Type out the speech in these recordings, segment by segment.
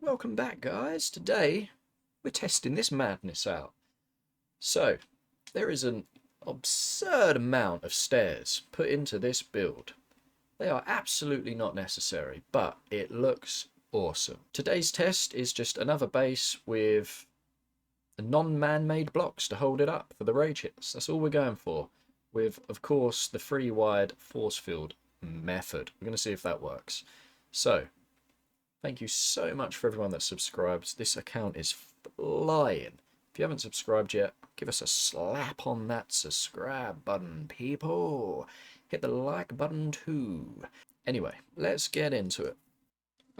Welcome back, guys. Today we're testing this madness out. So, there is an absurd amount of stairs put into this build. They are absolutely not necessary, but it looks awesome. Today's test is just another base with non-man-made blocks to hold it up for the rage hits. That's all we're going for. With, of course, the free wide force field method. We're going to see if that works. So, thank you so much for everyone that subscribes. This account is flying. If you haven't subscribed yet, give us a slap on that subscribe button, people. Hit the like button too. Anyway, let's get into it.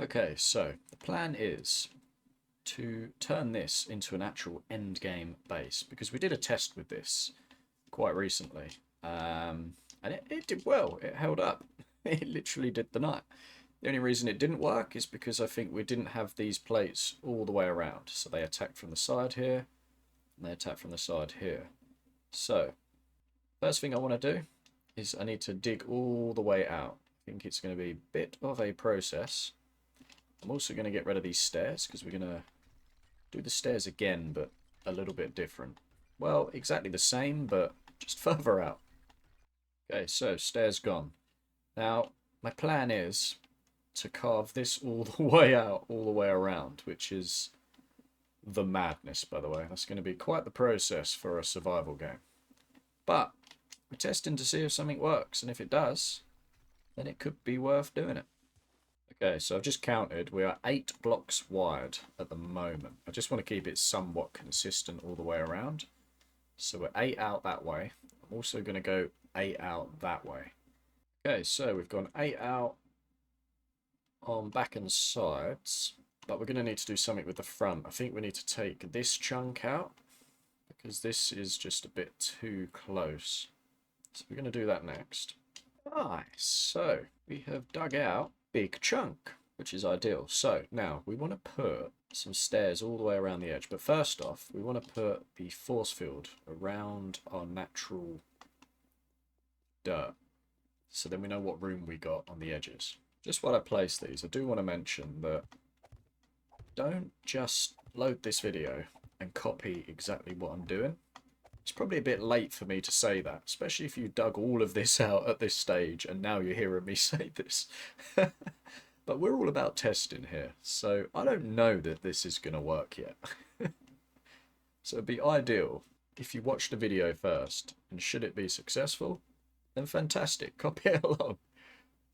Okay, so the plan is to turn this into an actual end game base, because we did a test with this quite recently, and it did well. It held up. It literally did the night. The only reason it didn't work is because I think we didn't have these plates all the way around. So they attacked from the side here, and they attack from the side here. So, first thing I want to do is I need to dig all the way out. I think it's going to be a bit of a process. I'm also going to get rid of these stairs, because we're going to do the stairs again, but a little bit different. Well, exactly the same, but just further out. Okay, so stairs gone. Now, my plan is to carve this all the way out, all the way around, which is the madness, by the way. That's going to be quite the process for a survival game. But we're testing to see if something works, and if it does, then it could be worth doing it. Okay, so I've just counted. We are 8 blocks wide at the moment. I just want to keep it somewhat consistent all the way around. So we're 8 out that way. I'm also going to go 8 out that way. Okay, so we've gone 8 out on back and sides, but we're going to need to do something with the front. I think we need to take this chunk out, because this is just a bit too close. So we're going to do that next. Nice. So we have dug out big chunk, which is ideal. So now we want to put some stairs all the way around the edge, but first off we want to put the force field around our natural dirt, so then we know what room we got on the edges. Just while I place these, I do want to mention that don't just load this video and copy exactly what I'm doing. It's probably a bit late for me to say that, especially if you dug all of this out at this stage and now you're hearing me say this. But we're all about testing here, so I don't know that this is going to work yet. So it'd be ideal if you watch the video first, and should it be successful, then fantastic, copy it along.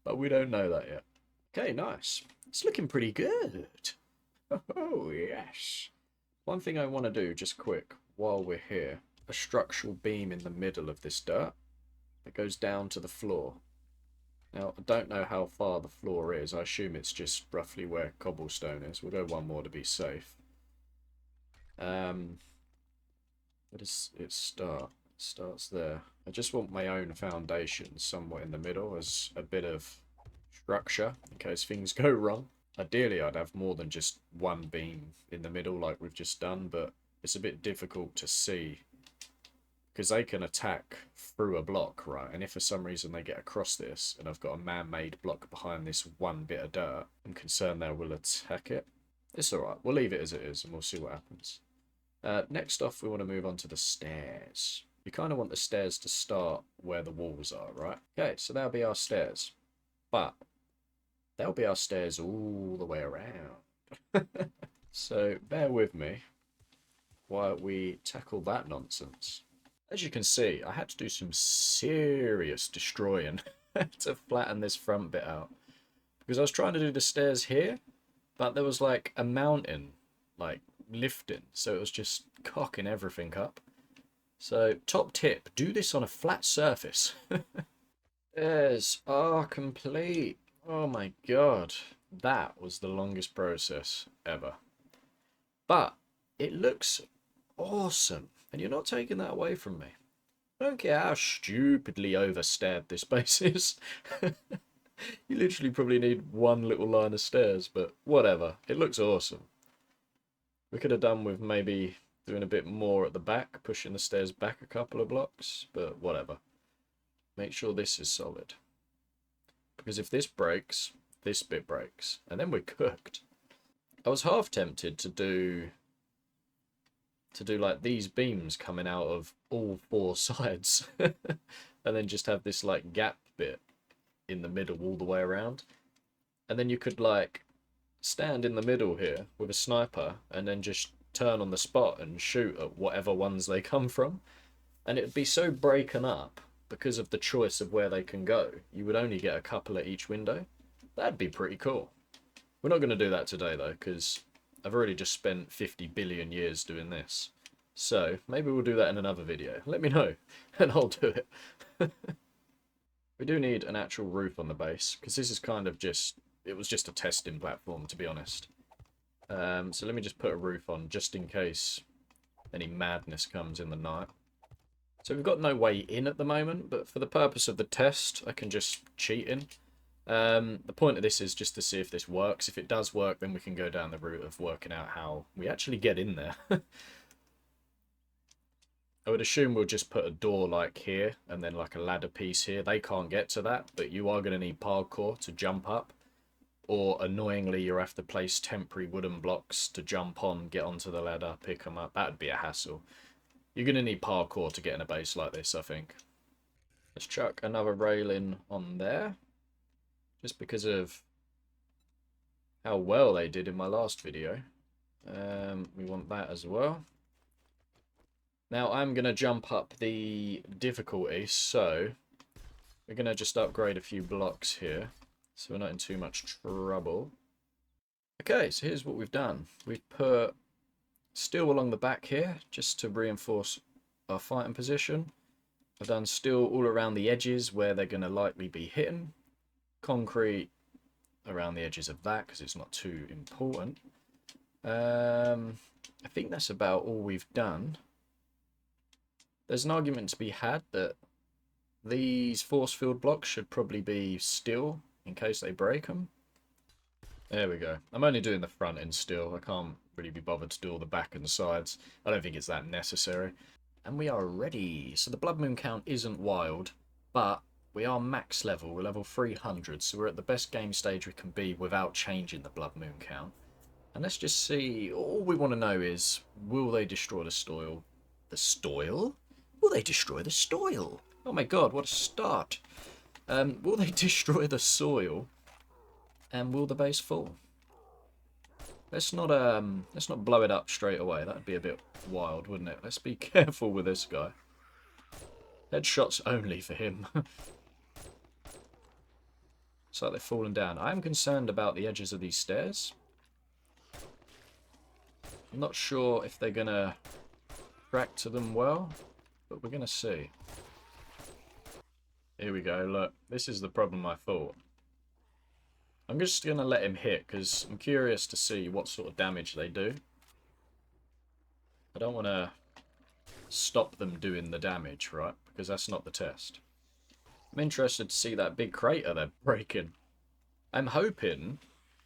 But we don't know that yet. Okay, nice. It's looking pretty good. Oh, yes. One thing I want to do, just quick, while we're here, a structural beam in the middle of this dirt that goes down to the floor. Now, I don't know how far the floor is. I assume it's just roughly where cobblestone is. We'll go one more to be safe. Where does it start? It starts there. I just want my own foundation somewhat in the middle as a bit of structure in case things go wrong. Ideally, I'd have more than just one beam in the middle like we've just done, but it's a bit difficult to see because they can attack through a block, right? And if for some reason they get across this and I've got a man-made block behind this one bit of dirt, I'm concerned they will attack it. It's alright, we'll leave it as it is and we'll see what happens. Next off, we want to move on to the stairs. You kind of want the stairs to start where the walls are, right? Okay, so that'll be our stairs. But that'll be our stairs all the way around. So bear with me while we tackle that nonsense. As you can see, I had to do some serious destroying to flatten this front bit out. Because I was trying to do the stairs here, but there was like a mountain, like lifting, so it was just cocking everything up. So top tip, do this on a flat surface. Stairs are complete. Oh my god, that was the longest process ever. But it looks awesome, and you're not taking that away from me. I don't care how stupidly overstaired this base is. You literally probably need one little line of stairs, but whatever, it looks awesome. We could have done with maybe doing a bit more at the back, pushing the stairs back a couple of blocks, but whatever. Make sure this is solid. Because if this breaks, this bit breaks, and then we're cooked. I was half tempted to do like these beams coming out of all four sides, and then just have this like gap bit in the middle all the way around, and then you could like stand in the middle here with a sniper and then just turn on the spot and shoot at whatever ones they come from, and it would be so breaken up because of the choice of where they can go. You would only get a couple at each window. That'd be pretty cool. We're not going to do that today though, because I've already just spent 50 billion years doing this. So maybe we'll do that in another video. Let me know and I'll do it. We do need an actual roof on the base, because this is kind of just, it was just a testing platform, to be honest. So let me just put a roof on just in case any madness comes in the night. So we've got no way in at the moment, but for the purpose of the test, I can just cheat in. The point of this is just to see if this works. If it does work, then we can go down the route of working out how we actually get in there. I would assume we'll just put a door like here and then like a ladder piece here. They can't get to that, but you are going to need parkour to jump up. Or annoyingly, you'll have to place temporary wooden blocks to jump on, get onto the ladder, pick them up. That would be a hassle. You're going to need parkour to get in a base like this, I think. Let's chuck another railing on there. Just because of how well they did in my last video. We want that as well. Now I'm going to jump up the difficulty, so we're going to just upgrade a few blocks here, so we're not in too much trouble. Okay, so here's what we've done. We've put steel along the back here, just to reinforce our fighting position. I've done steel all around the edges where they're going to likely be hitting. Concrete around the edges of that, because it's not too important. I think that's about all we've done. There's an argument to be had that these force field blocks should probably be steel in case they break them. There we go. I'm only doing the front end still. I can't really be bothered to do all the back and sides. I don't think it's that necessary. And we are ready. So the blood moon count isn't wild, but we are max level. We're level 300, so we're at the best game stage we can be without changing the blood moon count. And let's just see. All we want to know is, will they destroy the soil? The soil? Will they destroy the soil? Oh my god, what a start. Will they destroy the soil? And will the base fall? Let's not blow it up straight away. That'd be a bit wild, wouldn't it? Let's be careful with this guy. Headshots only for him. It's like they're falling down. I am concerned about the edges of these stairs. I'm not sure if they're gonna track to them well, but we're gonna see. Here we go, look. This is the problem I thought. I'm just gonna let him hit, because I'm curious to see what sort of damage they do. I don't want to stop them doing the damage, right? Because that's not the test. I'm interested to see that big crater they're breaking. I'm hoping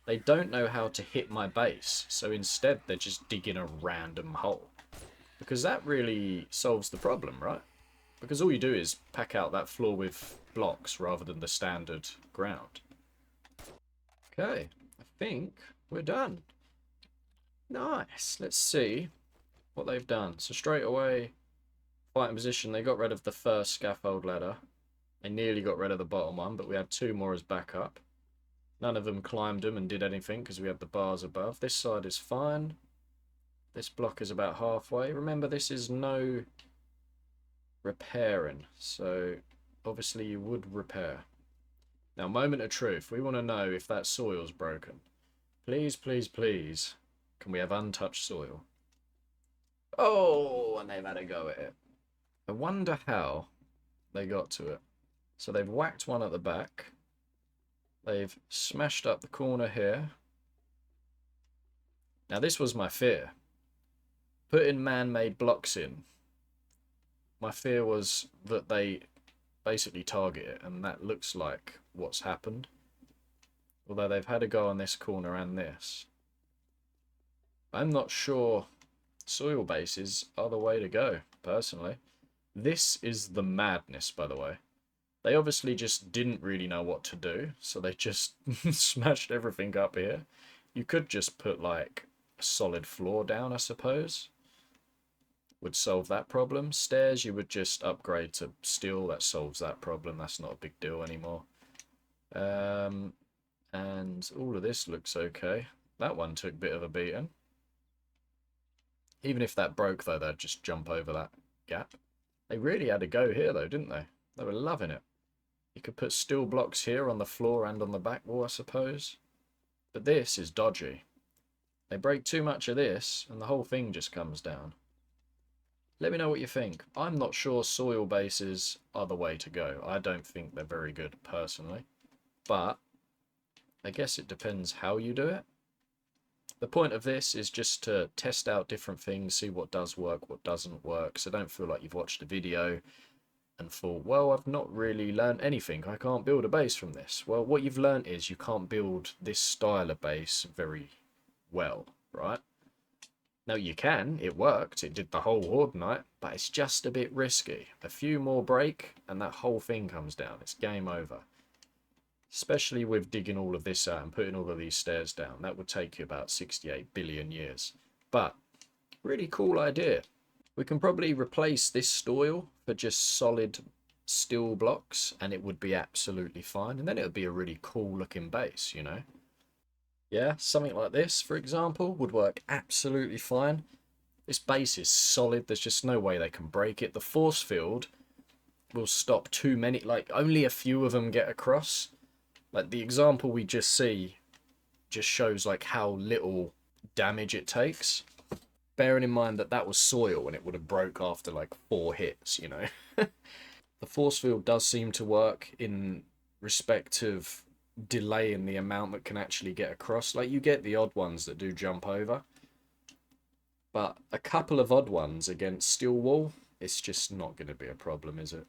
they don't know how to hit my base, so instead they're just digging a random hole. Because that really solves the problem, right? Because all you do is pack out that floor with blocks rather than the standard ground. Okay, I think we're done. Nice. Let's see what they've done. So straight away, fighting position, they got rid of the first scaffold ladder. They nearly got rid of the bottom one, but we had two more as backup. None of them climbed them and did anything because we had the bars above. This side is fine. This block is about halfway. Remember, this is no repairing, so obviously you would repair. Now, moment of truth. We want to know if that soil's broken. Please, please, please. Can we have untouched soil? Oh, and they've had a go at it. I wonder how they got to it. So they've whacked one at the back. They've smashed up the corner here. Now, this was my fear. Putting man-made blocks in. My fear was that they basically target it, and that looks like what's happened. Although they've had a go on this corner and this. I'm not sure soil bases are the way to go, personally. This is the madness, by the way. They obviously just didn't really know what to do, so they just smashed everything up here. You could just put like a solid floor down, I suppose. Would solve that problem. Stairs, you would just upgrade to steel. That solves that problem. That's not a big deal anymore. And all of this looks okay. That one took a bit of a beating. Even if that broke, though, they'd just jump over that gap. They really had a go here, though, didn't they? They were loving it. You could put steel blocks here on the floor and on the back wall, I suppose. But this is dodgy. They break too much of this, and the whole thing just comes down. Let me know what you think. I'm not sure soil bases are the way to go. I don't think they're very good, personally. But I guess it depends how you do it. The point of this is just to test out different things, see what does work, what doesn't work. So don't feel like you've watched a video and thought, well, I've not really learned anything. I can't build a base from this. Well, what you've learned is you can't build this style of base very well, right? Now you can, it worked, it did the whole Horde Night, but it's just a bit risky. A few more break and that whole thing comes down. It's game over. Especially with digging all of this out and putting all of these stairs down. That would take you about 68 billion years. But, really cool idea. We can probably replace this steel for just solid steel blocks and it would be absolutely fine. And then it would be a really cool looking base, you know. Yeah, something like this, for example, would work absolutely fine. This base is solid. There's just no way they can break it. The force field will stop too many. Like, only a few of them get across. Like, the example we just see just shows, like, how little damage it takes. Bearing in mind that that was soil and it would have broke after, like, 4 hits, you know. The force field does seem to work in respect of delaying the amount that can actually get across. Like, you get the odd ones that do jump over, but a couple of odd ones against steel wall, it's just not going to be a problem, is it?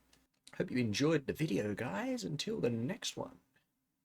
Hope you enjoyed the video, guys. Until the next one.